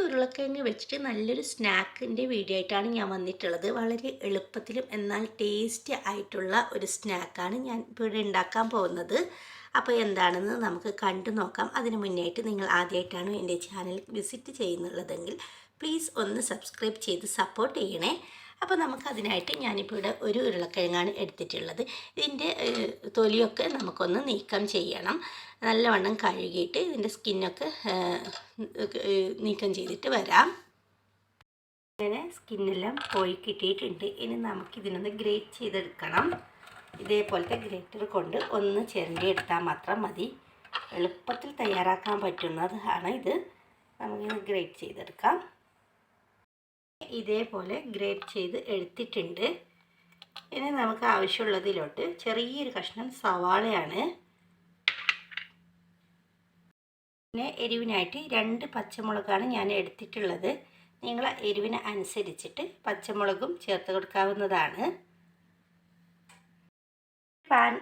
ഉരുളക്കിഴങ്ങ് വെച്ചിട്ട് നല്ലൊരു സ്നാക്കിൻ്റെ വീഡിയോ ആയിട്ടാണ് ഞാൻ വന്നിട്ടുള്ളത്. വളരെ എളുപ്പത്തിലും എന്നാൽ ടേസ്റ്റി ആയിട്ടുള്ള ഒരു സ്നാക്കാണ് ഞാൻ ഇപ്പോൾ ഇവിടെ ഉണ്ടാക്കാൻ പോകുന്നത്. അപ്പോൾ എന്താണെന്ന് നമുക്ക് കണ്ടു നോക്കാം. അതിന് മുന്നായിട്ട് നിങ്ങൾ ആദ്യമായിട്ടാണ് എൻ്റെ ചാനൽ വിസിറ്റ് ചെയ്യുന്നുള്ളതെങ്കിൽ പ്ലീസ് ഒന്ന് സബ്സ്ക്രൈബ് ചെയ്ത് സപ്പോർട്ട് ചെയ്യണേ. അപ്പോൾ നമുക്കതിനായിട്ട് ഞാനിപ്പോൾ ഇവിടെ ഒരു ഉരുളക്കിഴങ്ങാണ് എടുത്തിട്ടുള്ളത്. ഇതിൻ്റെ തൊലിയൊക്കെ നമുക്കൊന്ന് നീക്കം ചെയ്യണം. നല്ലവണ്ണം കഴുകിയിട്ട് ഇതിൻ്റെ സ്കിന്നൊക്കെ നീക്കം ചെയ്തിട്ട് വരാം. ഇങ്ങനെ സ്കിന്നെല്ലാം പോയി കിട്ടിയിട്ടുണ്ട്. ഇനി നമുക്കിതിനൊന്ന് ഗ്രേറ്റ് ചെയ്തെടുക്കണം. ഇതേപോലത്തെ ഗ്രേറ്റർ കൊണ്ട് ഒന്ന് ചിരണ്ടി എടുത്താൽ മാത്രം മതി. എളുപ്പത്തിൽ തയ്യാറാക്കാൻ പറ്റുന്നതാണ് ഇത്. നമുക്കിത് ഗ്രേറ്റ് ചെയ്തെടുക്കാം. ഇതേപോലെ ഗ്രേറ്റ് ചെയ്ത് എടുത്തിട്ടുണ്ട്. ഇനി നമുക്ക് ആവശ്യമുള്ളതിലോട്ട് ചെറിയൊരു കഷ്ണം സവാളയാണ്. പിന്നെ എരിവിനായിട്ട് 2 പച്ചമുളകാണ് ഞാൻ എടുത്തിട്ടുള്ളത്. നിങ്ങളെ എരിവിന് അനുസരിച്ചിട്ട് പച്ചമുളകും ചേർത്ത് കൊടുക്കാവുന്നതാണ്. പാൻ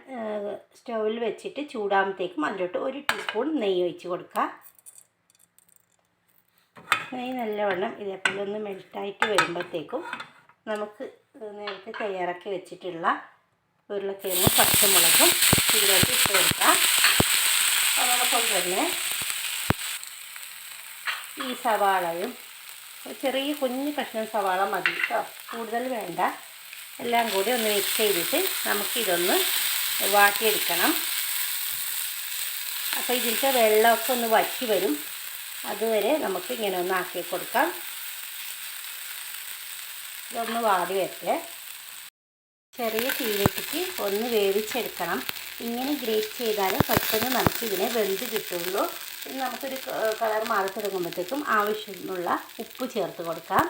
സ്റ്റൗവിൽ വെച്ചിട്ട് ചൂടാകുമ്പോഴത്തേക്കും അതിലോട്ട് 1 ടീസ്പൂൺ നെയ്യ് ഒഴിച്ച് കൊടുക്കുക. നെയ്യ് നല്ലവണ്ണം ഇതേപോലെ ഒന്ന് മെൽറ്റായിട്ട് വരുമ്പോഴത്തേക്കും നമുക്ക് നേരത്തെ തയ്യാറാക്കി വെച്ചിട്ടുള്ള ഉരുളക്കിഴങ്ങും പച്ചമുളകും ഇതിലോട്ട് ഇട്ട് കൊടുക്കാം. അതോടൊപ്പം തന്നെ ഈ സവാളയും ചെറിയ കുഞ്ഞു കഷ്ണം സവാള മതി കേട്ടോ, കൂടുതൽ വേണ്ട. എല്ലാം കൂടി ഒന്ന് മിക്സ് ചെയ്തിട്ട് നമുക്കിതൊന്ന് വാട്ടിയെടുക്കണം. അപ്പോൾ ഇതിൻ്റെ വെള്ളമൊക്കെ ഒന്ന് വറ്റി വരും. അതുവരെ നമുക്ക് ഇങ്ങനെ ഒന്ന് ആക്കി കൊടുക്കാം. ഇതൊന്ന് വാടി വരട്ടെ. ചെറിയ തീയിലിട്ടിട്ട് ഒന്ന് വേവിച്ചെടുക്കണം. ഇങ്ങനെ ഗ്രേറ്റ് ചെയ്താൽ പെട്ടെന്ന് നമുക്കിതിനെ വെന്ത് കിട്ടുള്ളൂ. ഇനി നമുക്കൊരു കളർ മാറി തുടങ്ങുമ്പോഴത്തേക്കും ആവശ്യമുള്ള ഉപ്പ് ചേർത്ത് കൊടുക്കാം.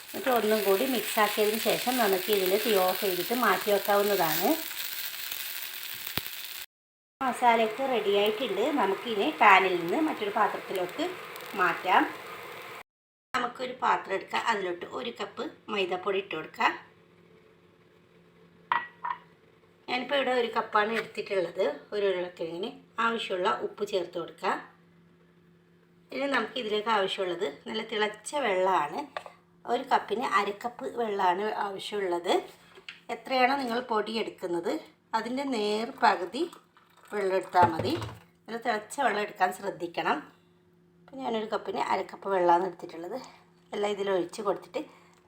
എന്നിട്ട് ഒന്നും കൂടി മിക്സാക്കിയതിന് ശേഷം നമുക്ക് ഇതിൽ തീ ഓഫ് ചെയ്തിട്ട് മാറ്റി വെക്കാവുന്നതാണ്. മസാലയൊക്കെ റെഡി ആയിട്ടുണ്ട്. നമുക്കിനി പാനിൽ നിന്ന് മറ്റൊരു പാത്രത്തിലോട്ട് മാറ്റാം. നമുക്കൊരു പാത്രം എടുക്കാം. അതിലോട്ട് 1 കപ്പ് മൈദാപ്പൊടി ഇട്ട് കൊടുക്കാം. ഞാനിപ്പോൾ ഇവിടെ 1 കപ്പാണ് എടുത്തിട്ടുള്ളത്. ഒരു ഉരുളക്കിഴങ്ങിന് ആവശ്യമുള്ള ഉപ്പ് ചേർത്ത് കൊടുക്കാം. ഇനി നമുക്ക് ഇതിലേക്ക് ആവശ്യമുള്ളത് നല്ല തിളച്ച വെള്ളമാണ്. 1 കപ്പിന് 1/2 കപ്പ് വെള്ളമാണ് ആവശ്യമുള്ളത്. എത്രയാണോ നിങ്ങൾ പൊടി എടുക്കുന്നത് അതിൻ്റെ നേർ പകുതി വെള്ളം എടുത്താൽ മതി. നല്ല തിളച്ച വെള്ളം എടുക്കാൻ ശ്രദ്ധിക്കണം. അപ്പോൾ ഞാനൊരു കപ്പിന് 1/2 കപ്പ് വെള്ളമാണ് എടുത്തിട്ടുള്ളത്. എല്ലാം ഇതിലൊഴിച്ച് കൊടുത്തിട്ട്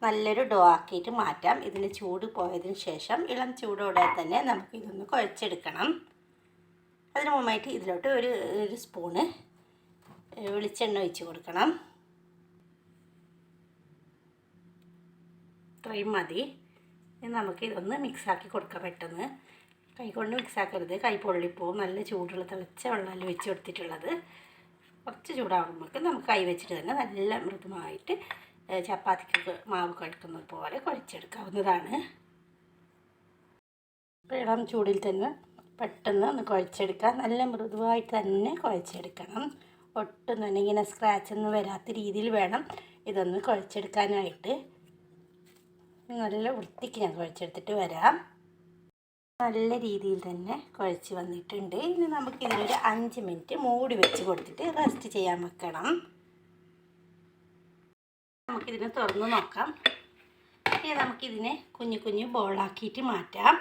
നല്ലൊരു ഡോ ആക്കിയിട്ട് മാറ്റാം. ഇതിന് ചൂട് പോയതിന് ശേഷം ഇളം ചൂടോടെ തന്നെ നമുക്കിതൊന്ന് കുഴച്ചെടുക്കണം. അതിന് മുമ്പായിട്ട് ഇതിലോട്ട് ഒരു സ്പൂണ് വെളിച്ചെണ്ണ ഒഴിച്ച് കൊടുക്കണം. ഇത്രയും മതി. ഇനി നമുക്കിതൊന്ന് മിക്സാക്കി കൊടുക്കാം. പെട്ടെന്ന് കൈകൊണ്ട് മിക്സാക്കരുത്, കൈ പൊള്ളിപ്പോവും. നല്ല ചൂടുള്ള തിളച്ച വെള്ളമല്ല വെച്ച് കൊടുത്തിട്ടുള്ളത്. കുറച്ച് ചൂടാകുമ്പോൾ നമുക്ക് കൈ വെച്ചിട്ട് തന്നെ നല്ല മൃദുവായിട്ട് ചപ്പാത്തിക്ക് മാവ് കുഴക്കുന്നത് പോലെ കുഴച്ചെടുക്കാവുന്നതാണ്. ഇളം ചൂടിൽ തന്നെ പെട്ടെന്ന് ഒന്ന് കുഴച്ചെടുക്കാം. നല്ല മൃദുവായിട്ട് തന്നെ കുഴച്ചെടുക്കണം. ഒട്ടും തന്നെ ഇങ്ങനെ സ്ക്രാച്ചൊന്നും വരാത്ത രീതിയിൽ വേണം ഇതൊന്ന് കുഴച്ചെടുക്കാനായിട്ട്. നല്ല വൃത്തിക്ക് ഞാൻ കുഴച്ചെടുത്തിട്ട് വരാം. നല്ല രീതിയിൽ തന്നെ കുഴച്ച് വന്നിട്ടുണ്ട്. ഇനി നമുക്കിതിനൊരു 5 മിനിറ്റ് മൂടി വെച്ച് കൊടുത്തിട്ട് റെസ്റ്റ് ചെയ്യാൻ വെക്കണം. നമുക്കിതിനെ തുറന്ന് നോക്കാം. ഇനി നമുക്കിതിനെ കുഞ്ഞു കുഞ്ഞു ബോളാക്കിയിട്ട് മാറ്റാം.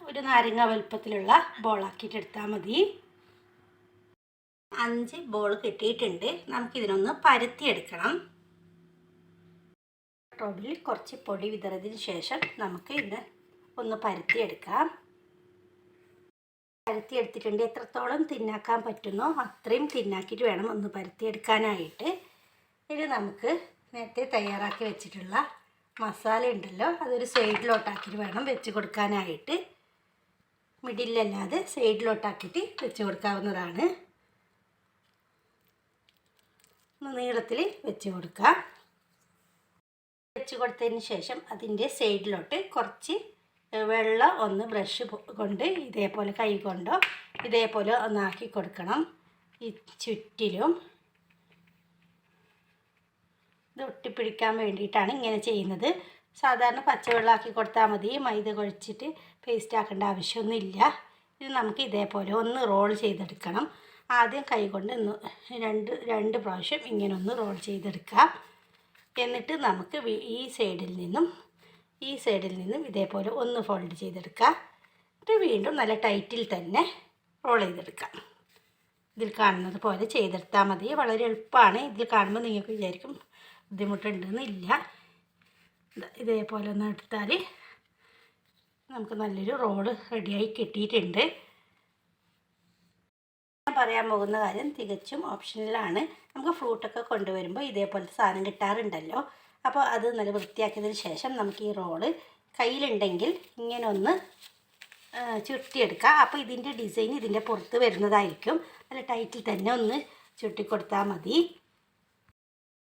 ഒരു നാരങ്ങ വലുപ്പത്തിലുള്ള ബോളാക്കിയിട്ട് എടുത്താൽ മതി. 5 ബോൾ കിട്ടിയിട്ടുണ്ട്. നമുക്കിതിനൊന്ന് പരത്തിയെടുക്കണം. ടോപ്പിൽ കുറച്ച് പൊടി വിതറിയതിന് ശേഷം നമുക്ക് ഇത് ഒന്ന് പരത്തിയെടുക്കാം. പരത്തിയെടുത്തിട്ടുണ്ട്. എത്രത്തോളം തിന്നാക്കാൻ പറ്റുന്നോ അത്രയും തിന്നാക്കിയിട്ട് വേണം ഒന്ന് പരത്തിയെടുക്കാനായിട്ട്. ഇനി നമുക്ക് നേരത്തെ തയ്യാറാക്കി വെച്ചിട്ടുള്ള മസാല ഉണ്ടല്ലോ, അതൊരു സൈഡിലോട്ടാക്കിയിട്ട് വേണം വെച്ച് കൊടുക്കാനായിട്ട്. മിഡിലല്ലാതെ സൈഡിലോട്ടാക്കിയിട്ട് വെച്ച് കൊടുക്കാവുന്നതാണ്. നീളത്തിൽ വെച്ച് കൊടുക്കാം. വെച്ച് കൊടുത്തതിന് ശേഷം അതിൻ്റെ സൈഡിലോട്ട് കുറച്ച് വെള്ളം ഒന്ന് ബ്രഷ് കൊണ്ട് ഇതേപോലെ കൈ കൊണ്ടോ ഇതേപോലെ ഒന്നാക്കി കൊടുക്കണം. ഈ ചുറ്റിലും ഇത് ഒട്ടിപ്പിടിക്കാൻ വേണ്ടിയിട്ടാണ് ഇങ്ങനെ ചെയ്യുന്നത്. സാധാരണ പച്ചവെള്ളമാക്കി കൊടുത്താൽ മതി. മൈദ കുഴച്ചിട്ട് പേസ്റ്റ് ആക്കേണ്ട ആവശ്യമൊന്നുമില്ല. ഇത് നമുക്ക് ഇതേപോലെ ഒന്ന് റോൾ ചെയ്തെടുക്കണം. ആദ്യം കൈകൊണ്ട് ഒന്ന് രണ്ട് പ്രാവശ്യം ഇങ്ങനെ ഒന്ന് റോൾ ചെയ്തെടുക്കാം. എന്നിട്ട് നമുക്ക് ഈ സൈഡിൽ നിന്നും ഇതേപോലെ ഒന്ന് ഫോൾഡ് ചെയ്തെടുക്കാം. എന്നിട്ട് വീണ്ടും നല്ല ടൈറ്റിൽ തന്നെ റോൾ ചെയ്തെടുക്കാം. ഇതിൽ കാണുന്നത് പോലെ ചെയ്തെടുത്താൽ മതി. വളരെ എളുപ്പമാണ്. ഇതിൽ കാണുമ്പോൾ നിങ്ങൾക്ക് വിചാരിക്കും ബുദ്ധിമുട്ടുണ്ടെന്നില്ല. ഇതേപോലെ ഒന്ന് എടുത്താൽ നമുക്ക് നല്ലൊരു റോള് റെഡിയായി കിട്ടിയിട്ടുണ്ട്. ഞാൻ പറയാൻ പോകുന്ന കാര്യം തികച്ചും ഓപ്ഷണലാണ്. നമുക്ക് ഫ്രൂട്ടൊക്കെ കൊണ്ടുവരുമ്പോൾ ഇതേപോലത്തെ സാധനം കിട്ടാറുണ്ടല്ലോ. അപ്പോൾ അത് നല്ല വൃത്തിയാക്കിയതിന് ശേഷം നമുക്ക് ഈ റോള് കയ്യിലുണ്ടെങ്കിൽ ഇങ്ങനെ ഒന്ന് ചുരുട്ടിയെടുക്കുക. അപ്പോൾ ഇതിൻ്റെ ഡിസൈൻ ഇതിൻ്റെ പുറത്ത് വരുന്നതായിരിക്കും. നല്ല ടൈറ്റിൽ തന്നെ ഒന്ന് ചുരുട്ടിക്കൊടുത്താൽ മതി.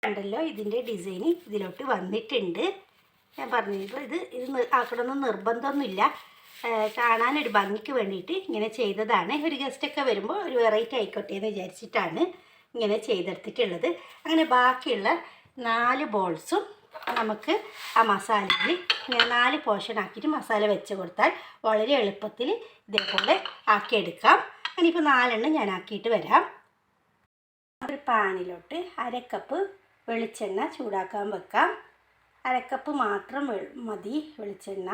കണ്ടല്ലോ, ഇതിൻ്റെ ഡിസൈൻ ഇതിലോട്ട് വന്നിട്ടുണ്ട്. ഞാൻ പറഞ്ഞപ്പോൾ ഇത് ആക്കണമെന്ന് നിർബന്ധമൊന്നുമില്ല. കാണാനൊരു ഭംഗിക്ക് വേണ്ടിയിട്ട് ഇങ്ങനെ ചെയ്തതാണ്. ഒരു ഗസ്റ്റൊക്കെ വരുമ്പോൾ ഒരു വെറൈറ്റി ആയിക്കോട്ടെ എന്ന് വിചാരിച്ചിട്ടാണ് ഇങ്ങനെ ചെയ്തെടുത്തിട്ടുള്ളത്. അങ്ങനെ ബാക്കിയുള്ള 4 ബോൾസും നമുക്ക് ആ മസാലയിൽ ഇങ്ങനെ 4 പോർഷൻ ആക്കിയിട്ട് മസാല വെച്ച് കൊടുത്താൽ വളരെ എളുപ്പത്തിൽ ഇതേപോലെ ആക്കിയെടുക്കാം. ഇനിയിപ്പോൾ 4 എണ്ണം ഞാൻ ആക്കിയിട്ട് വരാം. ഒരു പാനിലോട്ട് 1/2 കപ്പ് വെളിച്ചെണ്ണ ചൂടാക്കാൻ വെക്കാം. 1/2 കപ്പ് മാത്രം മതി വെളിച്ചെണ്ണ.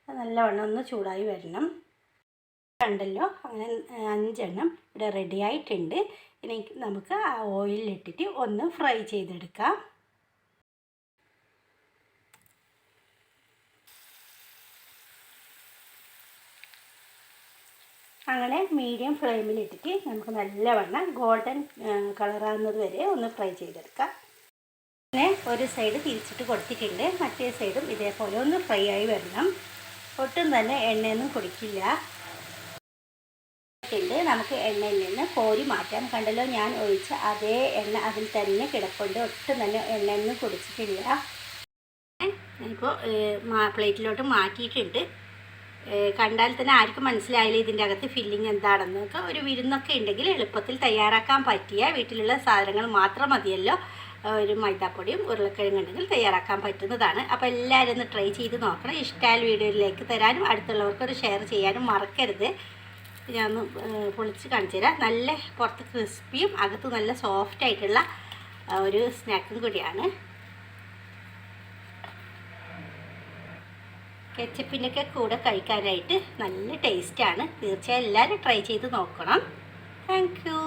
നല്ലവണ്ണം ഒന്ന് ചൂടായി വരണം. കണ്ടല്ലോ, അങ്ങനെ 5 എണ്ണം ഇവിടെ റെഡി ആയിട്ടുണ്ട്. ഇനി നമുക്ക് ആ ഓയിലിട്ടിട്ട് ഒന്ന് ഫ്രൈ ചെയ്തെടുക്കാം. അങ്ങനെ മീഡിയം ഫ്ലെയിമിലിട്ടിട്ട് നമുക്ക് നല്ലവണ്ണം ഗോൾഡൻ കളറാകുന്നത് വരെ ഒന്ന് ഫ്രൈ ചെയ്തെടുക്കാം. പിന്നെ ഒരു സൈഡ് തിരിച്ചിട്ട് കൊടുത്തിട്ടുണ്ട്. മറ്റേ സൈഡും ഇതേപോലെ ഒന്ന് ഫ്രൈ ആയി വരണം. ഒട്ടും തന്നെ എണ്ണയൊന്നും കുടിക്കില്ല. നമുക്ക് എണ്ണയിൽ നിന്ന് കോരി മാറ്റാം. കണ്ടല്ലോ, ഞാൻ ഒഴിച്ച അതേ എണ്ണ അതിൽ തന്നെ കിടപ്പുണ്ട്. ഒട്ടും തന്നെ എണ്ണയൊന്നും കുടിച്ചിട്ടില്ല. ഇപ്പോൾ പ്ലേറ്റിലോട്ട് മാറ്റിയിട്ടുണ്ട്. കണ്ടാൽ തന്നെ ആർക്കും മനസ്സിലായില്ല ഇതിൻ്റെ അകത്ത് ഫില്ലിങ് എന്താണെന്നൊക്കെ. ഒരു വിരുന്നൊക്കെ ഉണ്ടെങ്കിൽ എളുപ്പത്തിൽ തയ്യാറാക്കാൻ പറ്റിയ വീട്ടിലുള്ള സാധനങ്ങൾ മാത്രം മതിയല്ലോ. ഒരു മൈദാപ്പൊടിയും ഉരുളക്കിഴങ്ങ് ഉണ്ടെങ്കിൽ തയ്യാറാക്കാൻ പറ്റുന്നതാണ്. അപ്പോൾ എല്ലാവരും ഒന്ന് ട്രൈ ചെയ്ത് നോക്കണം. ഇഷ്ടമായ വീഡിയോയിലേക്ക് തരാനും അടുത്തുള്ളവർക്കൊരു ഷെയർ ചെയ്യാനും മറക്കരുത്. ഞാനൊന്ന് പൊളിച്ച് കാണിച്ചു തരാം. നല്ല പുറത്ത് ക്രിസ്പിയും അകത്ത് നല്ല സോഫ്റ്റ് ആയിട്ടുള്ള ഒരു സ്നാക്കും കൂടിയാണ്. കെച്ചപ്പിൻ്റെയൊക്കെ കൂടെ കഴിക്കാനായിട്ട് നല്ല ടേസ്റ്റാണ്. തീർച്ചയായും എല്ലാവരും ട്രൈ ചെയ്ത് നോക്കണം. Thank you.